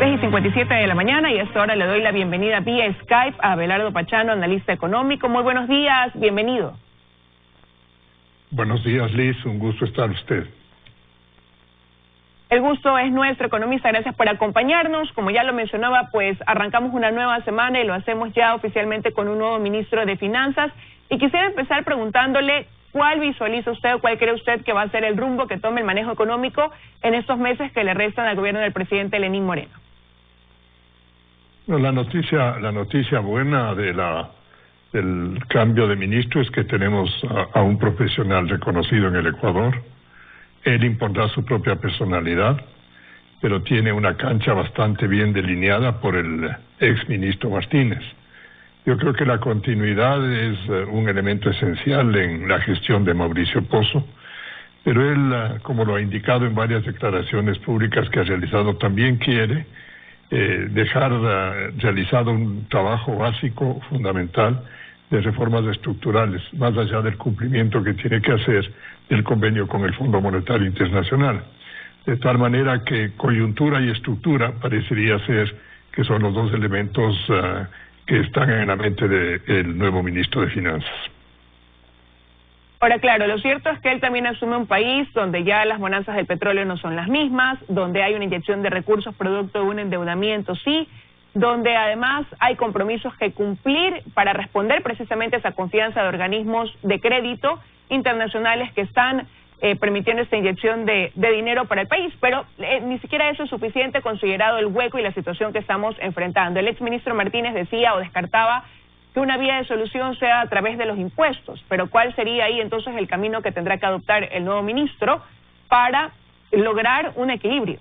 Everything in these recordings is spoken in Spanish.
6:57 de la mañana y a esta hora le doy la bienvenida vía Skype a Abelardo Pachano, analista económico. Muy buenos días, bienvenido. Buenos días, Liz, un gusto estar usted. El gusto es nuestro, economista, gracias por acompañarnos. Como ya lo mencionaba, pues arrancamos una nueva semana y lo hacemos ya oficialmente con un nuevo ministro de Finanzas. Y quisiera empezar preguntándole cuál visualiza usted o cuál cree usted que va a ser el rumbo que tome el manejo económico en estos meses que le restan al gobierno del presidente Lenín Moreno. La noticia buena del cambio de ministro es que tenemos a un profesional reconocido en el Ecuador. Él impondrá su propia personalidad, pero tiene una cancha bastante bien delineada por el ex ministro Martínez. Yo creo que la continuidad es un elemento esencial en la gestión de Mauricio Pozo, pero él, como lo ha indicado en varias declaraciones públicas que ha realizado, también quiere dejar realizado un trabajo básico, fundamental, de reformas estructurales, más allá del cumplimiento que tiene que hacer del convenio con el Fondo Monetario Internacional. De tal manera que coyuntura y estructura parecería ser que son los dos elementos que están en la mente del nuevo ministro de Finanzas. Ahora, claro, lo cierto es que él también asume un país donde ya las bonanzas del petróleo no son las mismas, donde hay una inyección de recursos producto de un endeudamiento, sí, donde además hay compromisos que cumplir para responder precisamente a esa confianza de organismos de crédito internacionales que están permitiendo esta inyección de dinero para el país, pero ni siquiera eso es suficiente considerado el hueco y la situación que estamos enfrentando. El exministro Martínez decía o descartaba que una vía de solución sea a través de los impuestos, pero ¿cuál sería ahí entonces el camino que tendrá que adoptar el nuevo ministro para lograr un equilibrio?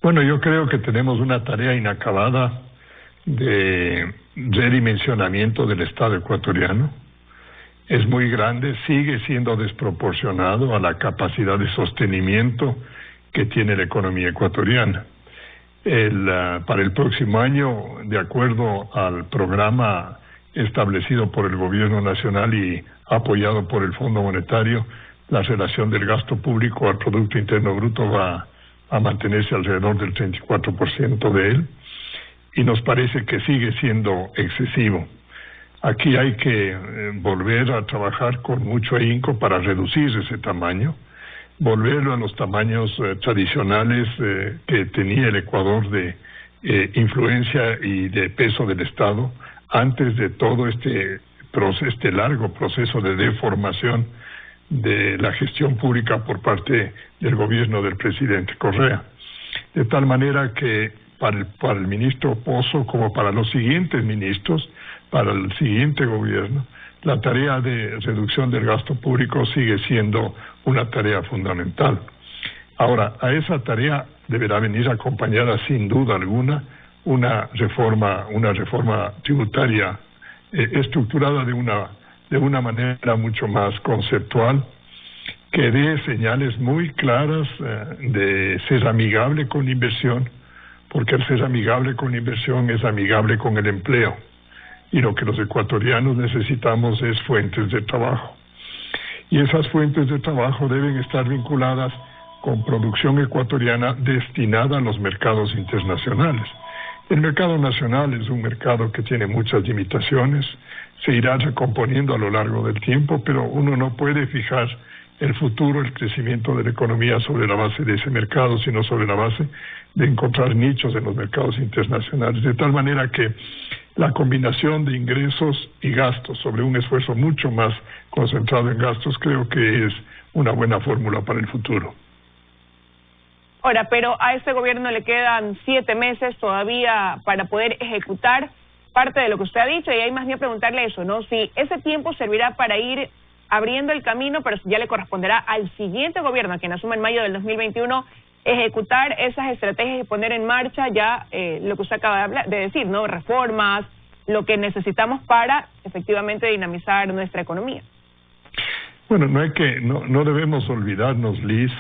Bueno, yo creo que tenemos una tarea inacabada de redimensionamiento del Estado ecuatoriano. Es muy grande, sigue siendo desproporcionado a la capacidad de sostenimiento que tiene la economía ecuatoriana. Para el próximo año, de acuerdo al programa establecido por el gobierno nacional y apoyado por el Fondo Monetario, la relación del gasto público al Producto Interno Bruto va a mantenerse alrededor del 34% de él, y nos parece que sigue siendo excesivo. Aquí hay que volver a trabajar con mucho ahínco para reducir ese tamaño, volverlo a los tamaños tradicionales que tenía el Ecuador de influencia y de peso del Estado antes de todo este largo proceso de deformación de la gestión pública por parte del gobierno del presidente Correa. De tal manera que para el ministro Pozo, como para los siguientes ministros, para el siguiente gobierno, la tarea de reducción del gasto público sigue siendo una tarea fundamental. Ahora, a esa tarea deberá venir acompañada sin duda alguna una reforma tributaria estructurada de una manera mucho más conceptual, que dé señales muy claras de ser amigable con la inversión, porque el ser amigable con la inversión es amigable con el empleo, y lo que los ecuatorianos necesitamos es fuentes de trabajo. Y esas fuentes de trabajo deben estar vinculadas con producción ecuatoriana destinada a los mercados internacionales. El mercado nacional es un mercado que tiene muchas limitaciones, se irá recomponiendo a lo largo del tiempo, pero uno no puede fijar el futuro, el crecimiento de la economía sobre la base de ese mercado, sino sobre la base de encontrar nichos en los mercados internacionales, de tal manera que la combinación de ingresos y gastos sobre un esfuerzo mucho más concentrado en gastos creo que es una buena fórmula para el futuro. Ahora, pero a este gobierno le quedan 7 meses todavía para poder ejecutar parte de lo que usted ha dicho, y ahí más bien preguntarle eso, ¿no? Si ese tiempo servirá para ir abriendo el camino, pero ya le corresponderá al siguiente gobierno, a quien asume en mayo del 2021, ejecutar esas estrategias y poner en marcha ya lo que usted acaba de decir, ¿no? Reformas, lo que necesitamos para efectivamente dinamizar nuestra economía. Bueno, no debemos olvidarnos, Liz,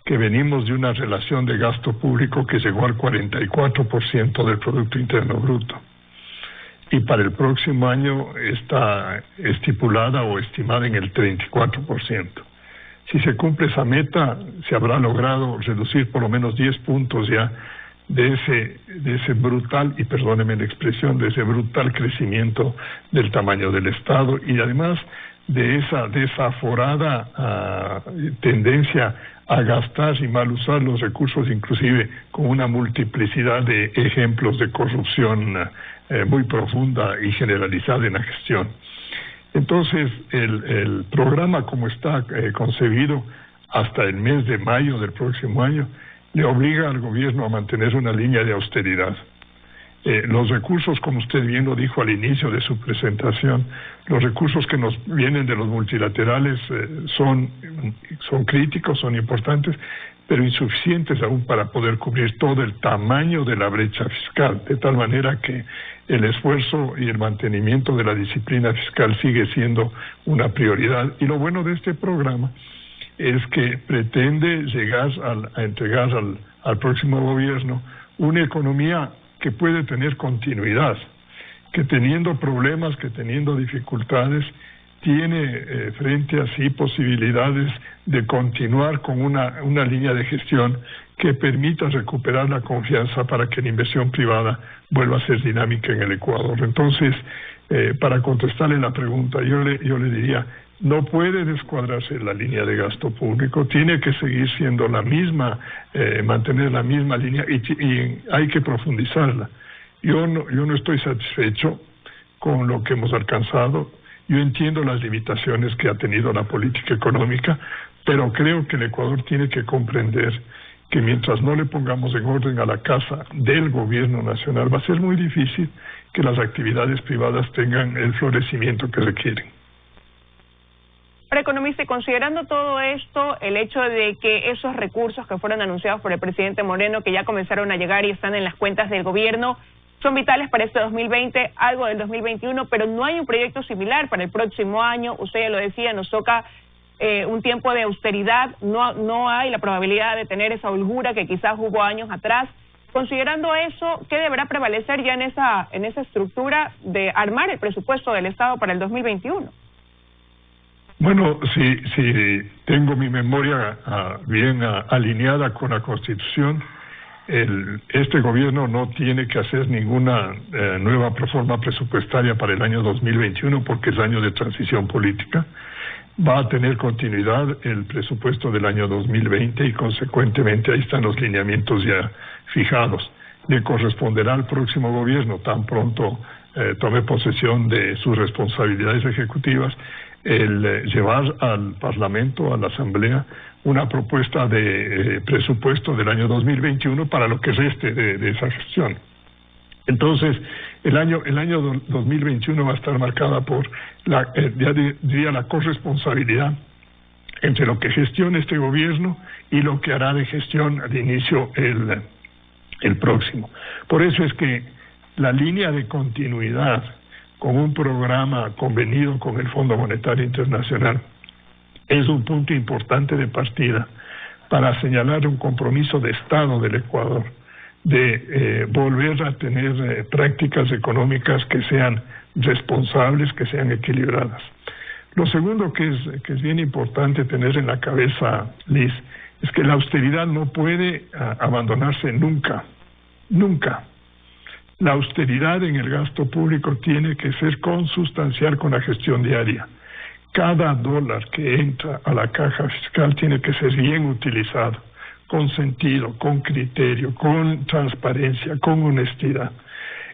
que venimos de una relación de gasto público que llegó al 44% del Producto Interno Bruto. Y para el próximo año está estipulada o estimada en el 34%. Si se cumple esa meta, se habrá logrado reducir por lo menos 10 puntos ya de ese brutal, y perdóneme la expresión, de ese brutal crecimiento del tamaño del Estado, y además de esa desaforada tendencia a gastar y mal usar los recursos, inclusive con una multiplicidad de ejemplos de corrupción muy profunda y generalizada en la gestión. Entonces, el programa como está concebido hasta el mes de mayo del próximo año, le obliga al gobierno a mantener una línea de austeridad. Los recursos, como usted bien lo dijo al inicio de su presentación, los recursos que nos vienen de los multilaterales son críticos, son importantes, pero insuficientes aún para poder cubrir todo el tamaño de la brecha fiscal, de tal manera que el esfuerzo y el mantenimiento de la disciplina fiscal sigue siendo una prioridad. Y lo bueno de este programa es que pretende llegar a entregar al próximo gobierno una economía que puede tener continuidad, que teniendo problemas, que teniendo dificultades, tiene frente a sí posibilidades de continuar con una línea de gestión que permita recuperar la confianza para que la inversión privada vuelva a ser dinámica en el Ecuador. Entonces, para contestarle la pregunta, yo le diría, no puede descuadrarse la línea de gasto público, tiene que seguir siendo la misma, mantener la misma línea y hay que profundizarla. Yo no estoy satisfecho con lo que hemos alcanzado. Yo entiendo las limitaciones que ha tenido la política económica, pero creo que el Ecuador tiene que comprender que mientras no le pongamos en orden a la casa del gobierno nacional, va a ser muy difícil que las actividades privadas tengan el florecimiento que requieren. Para economista, y considerando todo esto, el hecho de que esos recursos que fueron anunciados por el presidente Moreno, que ya comenzaron a llegar y están en las cuentas del gobierno, son vitales para este 2020, algo del 2021, pero no hay un proyecto similar para el próximo año. Usted ya lo decía, nos toca un tiempo de austeridad, no hay la probabilidad de tener esa holgura que quizás hubo años atrás. Considerando eso, ¿qué deberá prevalecer ya en esa estructura de armar el presupuesto del Estado para el 2021? Bueno, si tengo mi memoria bien alineada con la Constitución, este gobierno no tiene que hacer ninguna nueva proforma presupuestaria para el año 2021 porque es año de transición política. Va a tener continuidad el presupuesto del año 2020 y consecuentemente ahí están los lineamientos ya fijados. Le corresponderá al próximo gobierno, tan pronto tome posesión de sus responsabilidades ejecutivas, el llevar al Parlamento, a la Asamblea, una propuesta de presupuesto del año 2021 para lo que reste de esa gestión. Entonces, el año 2021 va a estar marcada por la corresponsabilidad entre lo que gestione este gobierno y lo que hará de gestión de inicio el próximo. Por eso es que la línea de continuidad con un programa convenido con el Fondo Monetario Internacional es un punto importante de partida para señalar un compromiso de Estado del Ecuador de volver a tener prácticas económicas que sean responsables, que sean equilibradas. Lo segundo que es bien importante tener en la cabeza, Liz, es que la austeridad no puede abandonarse nunca, nunca. La austeridad en el gasto público tiene que ser consustancial con la gestión diaria. Cada dólar que entra a la caja fiscal tiene que ser bien utilizado, con sentido, con criterio, con transparencia, con honestidad.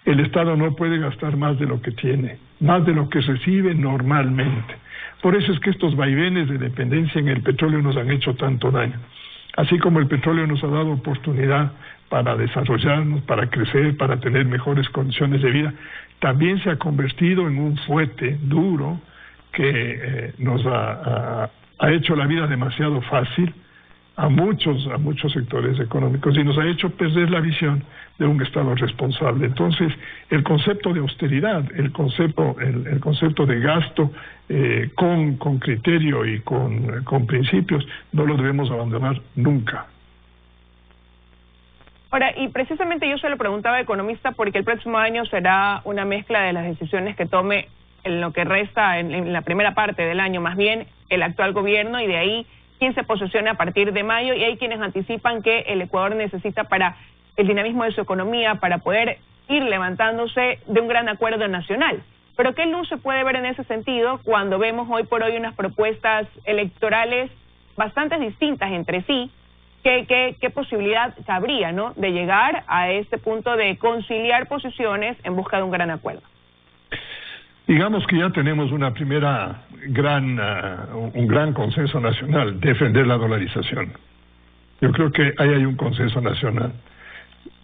El Estado no puede gastar más de lo que tiene, más de lo que recibe normalmente. Por eso es que estos vaivenes de dependencia en el petróleo nos han hecho tanto daño. Así como el petróleo nos ha dado oportunidad para desarrollarnos, para crecer, para tener mejores condiciones de vida, también se ha convertido en un fuete duro que nos ha hecho la vida demasiado fácil a muchos sectores económicos y nos ha hecho perder la visión de un Estado responsable. Entonces, el concepto de austeridad, el concepto de gasto con criterio y con principios, no lo debemos abandonar nunca. Ahora, y precisamente yo se lo preguntaba a economista porque el próximo año será una mezcla de las decisiones que tome en lo que resta, en la primera parte del año, más bien el actual gobierno, y de ahí quién se posiciona a partir de mayo, y hay quienes anticipan que el Ecuador necesita para el dinamismo de su economía para poder ir levantándose de un gran acuerdo nacional. Pero ¿qué luz se puede ver en ese sentido cuando vemos hoy por hoy unas propuestas electorales bastante distintas entre sí? ¿Qué posibilidad cabría, ¿no?, de llegar a este punto de conciliar posiciones en busca de un gran acuerdo? Digamos que ya tenemos una primera un gran consenso nacional, defender la dolarización. Yo creo que ahí hay un consenso nacional.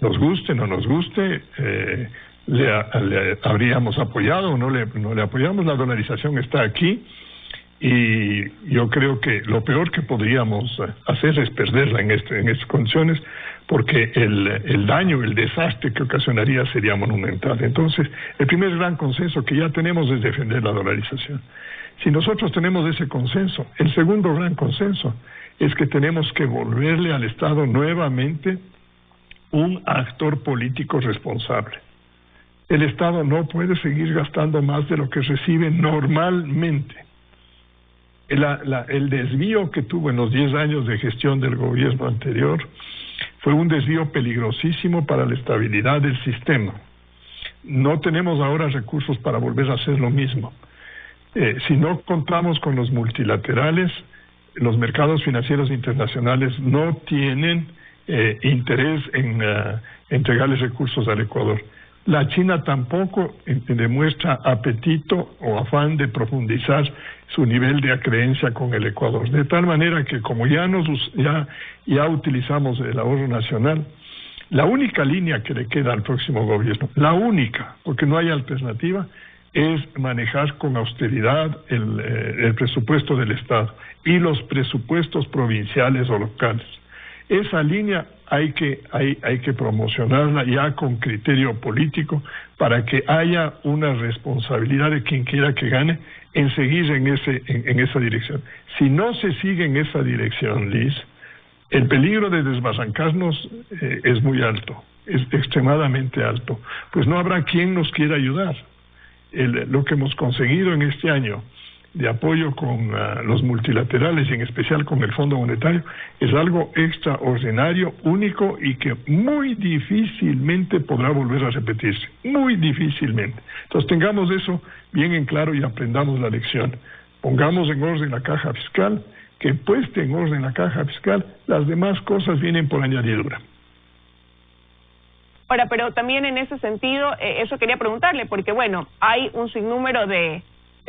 Nos guste, no nos guste, le habríamos apoyado o no le apoyamos, la dolarización está aquí. Y yo creo que lo peor que podríamos hacer es perderla en estas condiciones, porque el daño, el desastre que ocasionaría sería monumental. Entonces, el primer gran consenso que ya tenemos es defender la dolarización. Si nosotros tenemos ese consenso, el segundo gran consenso es que tenemos que volverle al Estado nuevamente un actor político responsable. El Estado no puede seguir gastando más de lo que recibe normalmente. El desvío que tuvo en los 10 años de gestión del gobierno anterior fue un desvío peligrosísimo para la estabilidad del sistema. No tenemos ahora recursos para volver a hacer lo mismo. Si no contamos con los multilaterales, los mercados financieros internacionales no tienen interés en entregarles recursos al Ecuador. La China tampoco demuestra apetito o afán de profundizar su nivel de acreencia con el Ecuador. De tal manera que como ya utilizamos el ahorro nacional, la única línea que le queda al próximo gobierno, la única, porque no hay alternativa, es manejar con austeridad el presupuesto del Estado y los presupuestos provinciales o locales. Esa línea hay que promocionarla ya con criterio político para que haya una responsabilidad de quien quiera que gane en seguir en esa dirección. Si no se sigue en esa dirección, Liz, el peligro de desbarrancarnos es muy alto, es extremadamente alto, pues no habrá quien nos quiera ayudar. Lo que hemos conseguido en este año de apoyo con los multilaterales y en especial con el Fondo Monetario es algo extraordinario, único y que muy difícilmente podrá volver a repetirse, muy difícilmente. Entonces tengamos eso bien en claro y aprendamos la lección. Pongamos en orden la caja fiscal, que pueste en orden la caja fiscal, las demás cosas vienen por añadidura. Ahora, pero también en ese sentido, eso quería preguntarle, porque bueno, hay un sinnúmero de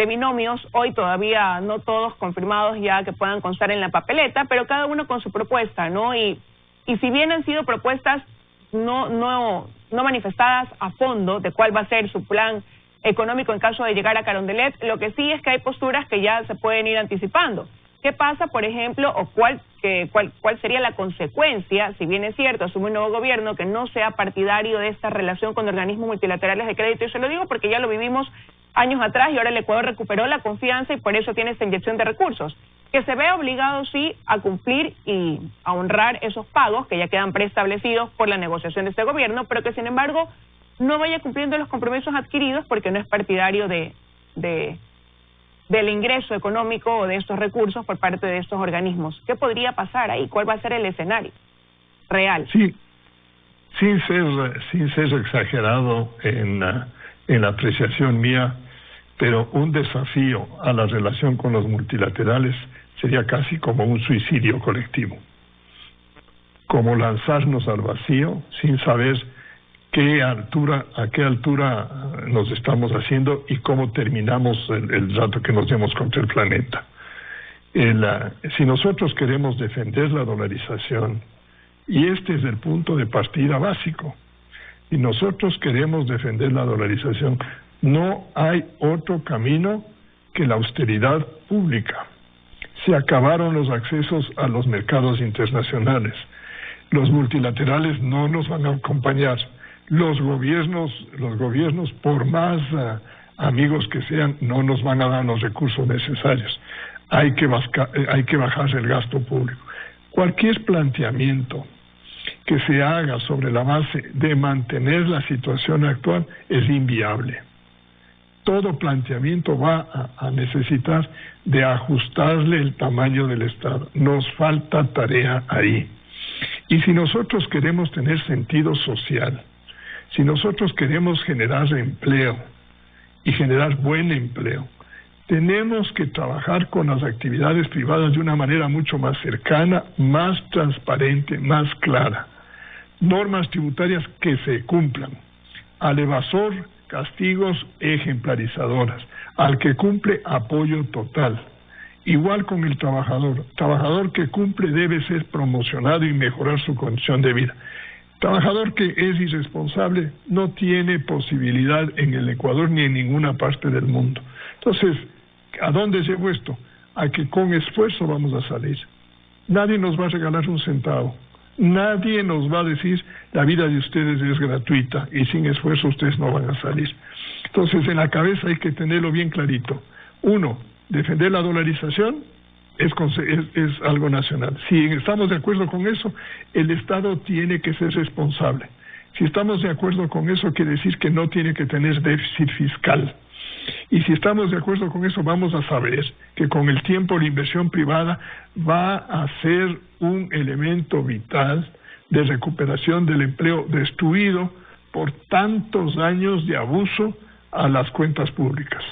binomios, hoy todavía no todos confirmados ya que puedan constar en la papeleta, pero cada uno con su propuesta, ¿no? Y si bien han sido propuestas no manifestadas a fondo de cuál va a ser su plan económico en caso de llegar a Carondelet, lo que sí es que hay posturas que ya se pueden ir anticipando. ¿Qué pasa, por ejemplo, o cuál sería la consecuencia, si bien es cierto, asume un nuevo gobierno que no sea partidario de esta relación con organismos multilaterales de crédito? Y se lo digo porque ya lo vivimos años atrás y ahora el Ecuador recuperó la confianza y por eso tiene esta inyección de recursos, que se vea obligado sí a cumplir y a honrar esos pagos que ya quedan preestablecidos por la negociación de este gobierno, pero que sin embargo no vaya cumpliendo los compromisos adquiridos porque no es partidario del ingreso económico o de estos recursos por parte de estos organismos. ¿Qué podría pasar ahí? ¿Cuál va a ser el escenario real? Sí, sin ser exagerado en la apreciación mía, pero un desafío a la relación con los multilaterales sería casi como un suicidio colectivo, como lanzarnos al vacío sin saber a qué altura nos estamos haciendo y cómo terminamos el rato que nos demos contra el planeta. Si nosotros queremos defender la dolarización, y este es el punto de partida básico, y nosotros queremos defender la dolarización, no hay otro camino que la austeridad pública. Se acabaron los accesos a los mercados internacionales. Los multilaterales no nos van a acompañar. Los gobiernos, por más amigos que sean, no nos van a dar los recursos necesarios. Hay que bajar el gasto público. Cualquier planteamiento que se haga sobre la base de mantener la situación actual es inviable. Todo planteamiento va a necesitar de ajustarle el tamaño del Estado. Nos falta tarea ahí. Y si nosotros queremos tener sentido social, si nosotros queremos generar empleo y generar buen empleo, tenemos que trabajar con las actividades privadas de una manera mucho más cercana, más transparente, más clara. Normas tributarias que se cumplan. Al evasor, castigos ejemplarizadoras. Al que cumple, apoyo total. Igual con el trabajador que cumple debe ser promocionado y mejorar su condición de vida. Trabajador que es irresponsable no tiene posibilidad en el Ecuador ni en ninguna parte del mundo. Entonces, ¿a dónde llevo esto? A que con esfuerzo vamos a salir. Nadie nos va a regalar un centavo. Nadie nos va a decir la vida de ustedes es gratuita y sin esfuerzo ustedes no van a salir. Entonces, en la cabeza hay que tenerlo bien clarito. Uno, defender la dolarización es algo nacional. Si estamos de acuerdo con eso, el Estado tiene que ser responsable. Si estamos de acuerdo con eso, quiere decir que no tiene que tener déficit fiscal. Y si estamos de acuerdo con eso, vamos a saber que con el tiempo la inversión privada va a ser un elemento vital de recuperación del empleo destruido por tantos años de abuso a las cuentas públicas.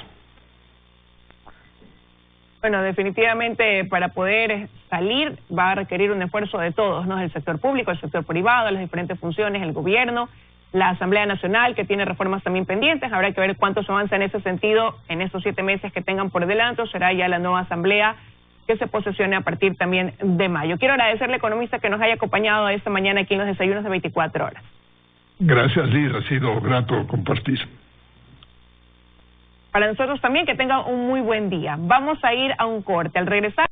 Bueno, definitivamente para poder salir va a requerir un esfuerzo de todos, ¿no? El sector público, el sector privado, las diferentes funciones, el gobierno, la Asamblea Nacional, que tiene reformas también pendientes. Habrá que ver cuánto se avanza en ese sentido en estos 7 meses que tengan por delante, o será ya la nueva Asamblea que se posesione a partir también de mayo. Quiero agradecerle, economista, que nos haya acompañado esta mañana aquí en los desayunos de 24 horas. Gracias, Liz, ha sido grato compartir. Para nosotros también, que tengan un muy buen día. Vamos a ir a un corte. Al regresar...